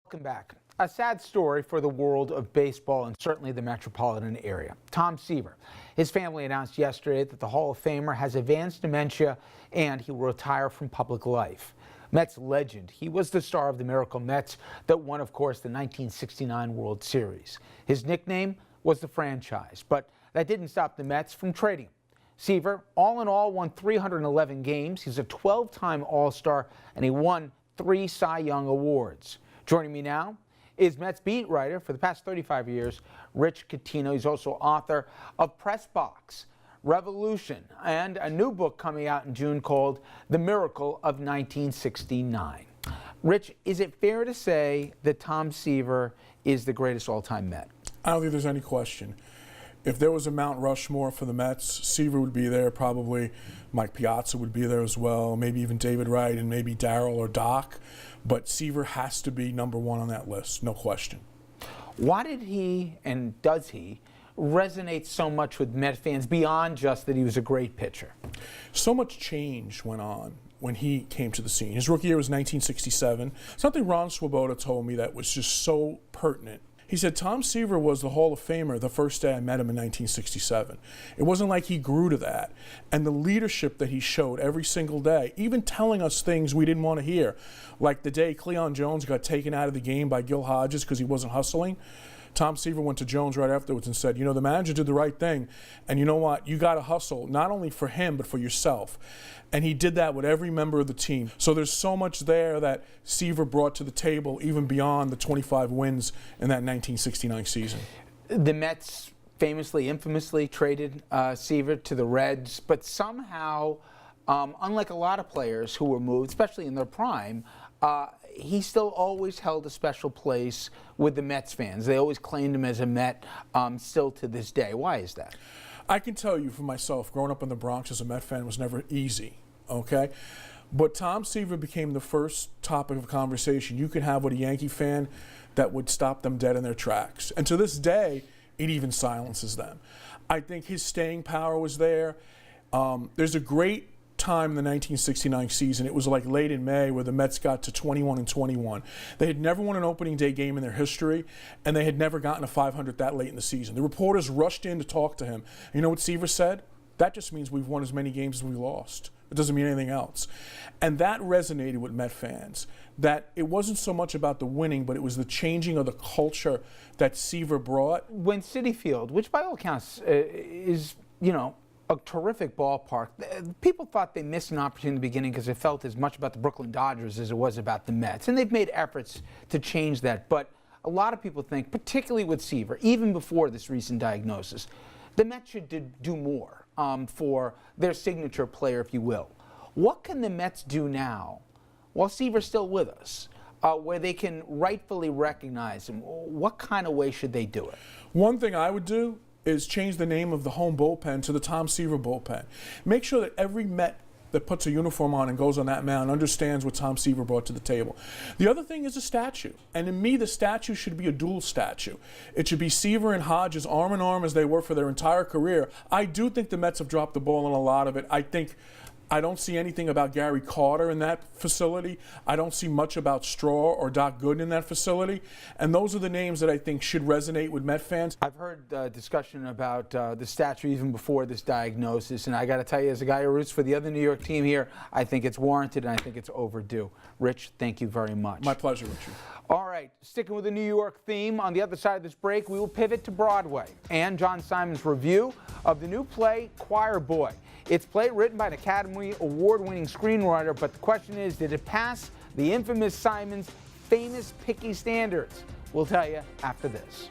Welcome back. A sad story for the world of baseball and certainly the metropolitan area. Tom Seaver. His family announced yesterday that the Hall of Famer has advanced dementia and he will retire from public life. Mets legend. He was the star of the Miracle Mets that won, of course, the 1969 World Series. His nickname was the franchise, but that didn't stop the Mets from trading him. Seaver, all in all, won 311 games. He's a 12-time All-Star, and he won 3 Cy Young Awards. Joining me now is Mets beat writer for the past 35 years, Rich Catino. He's also author of Press Box, Revolution, and a new book coming out in June called The Miracle of 1969. Rich, is it fair to say that Tom Seaver is the greatest all-time Met? I don't think there's any question. If there was a Mount Rushmore for the Mets, Seaver would be there, probably Mike Piazza would be there as well, maybe even David Wright and maybe Darryl or Doc. But Seaver has to be number one on that list, no question. Why did he, and does he, resonate so much with Met fans beyond just that he was a great pitcher? So much change went on when he came to the scene. His rookie year was 1967. Something Ron Swoboda told me that was just so pertinent. He said Tom Seaver was the Hall of Famer the first day I met him in 1967. It wasn't like he grew to that. And the leadership that he showed every single day, even telling us things we didn't want to hear, like the day Cleon Jones got taken out of the game by Gil Hodges because he wasn't hustling. Tom Seaver went to Jones right afterwards and said, you know, the manager did the right thing, and you know what, you got to hustle, not only for him, but for yourself. And he did that with every member of the team. So there's so much there that Seaver brought to the table, even beyond the 25 wins in that 1969 season. The Mets famously, infamously traded Seaver to the Reds, but somehow, unlike a lot of players who were moved, especially in their prime, he still always held a special place with the Mets fans. They always claimed him as a Met still to this day. Why is that? I can tell you for myself, growing up in the Bronx as a Met fan was never easy, okay? But Tom Seaver became the first topic of conversation you could have with a Yankee fan that would stop them dead in their tracks. And to this day, it even silences them. I think his staying power was there. There's a great time in the 1969 season. It was like late in May where the Mets got to 21-21. They had never won an opening day game in their history, and they had never gotten a 500 that late in the season. The reporters rushed in to talk to him. You know what Seaver said? That just means we've won as many games as we lost. It doesn't mean anything else. And that resonated with Met fans, that it wasn't so much about the winning, but it was the changing of the culture that Seaver brought. When Citi Field, which by all accounts is, you know, a terrific ballpark. People thought they missed an opportunity in the beginning because it felt as much about the Brooklyn Dodgers as it was about the Mets. And they've made efforts to change that. But a lot of people think, particularly with Seaver, even before this recent diagnosis, the Mets should do more for their signature player, if you will. What can the Mets do now, while Seaver's still with us, where they can rightfully recognize him? What kind of way should they do it? One thing I would do is change the name of the home bullpen to the Tom Seaver bullpen. Make sure that every Met that puts a uniform on and goes on that mound understands what Tom Seaver brought to the table. The other thing is a statue. And to me, the statue should be a dual statue. It should be Seaver and Hodges arm in arm as they were for their entire career. I do think the Mets have dropped the ball on a lot of it. I don't see anything about Gary Carter in that facility. I don't see much about Straw or Doc Gooden in that facility. And those are the names that I think should resonate with Met fans. I've heard discussion about the statue even before this diagnosis. And I got to tell you, as a guy who roots for the other New York team here, I think it's warranted and I think it's overdue. Rich, thank you very much. My pleasure, Richard. All right, sticking with the New York theme, on the other side of this break, we will pivot to Broadway and John Simon's review of the new play, Choir Boy. It's a play written by an Academy Award-winning screenwriter, but the question is, did it pass the infamous Simon's famous picky standards? We'll tell you after this.